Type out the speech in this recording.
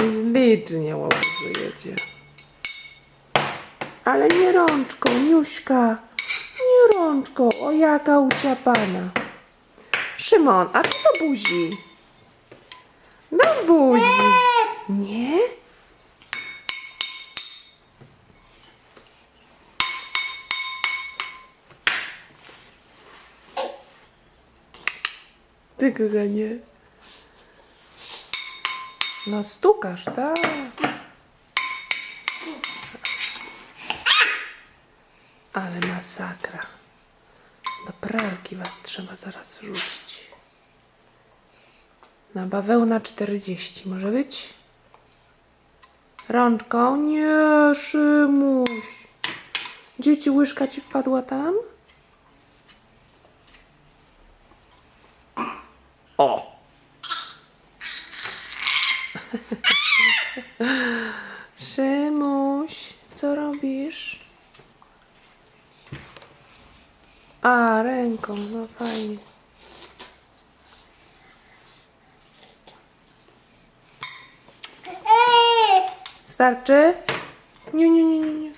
Licznie łożyjecie. Ale nie rączką, Niuśka. Nie rączką. O, jaka uciapana. Szymon, a ty do buzi. Do buzi. Nie? Ty, kochanie. No stukasz, tak? Ale masakra. Do pralki was trzeba zaraz wrzucić. Na bawełna 40. Może być? Rączką? Nie, Szymuś. Dzieci, łyżka ci wpadła tam? O! Szymuś, co robisz? A, ręką, no fajnie. Starczy? Nie, nie, nie, nie, nie.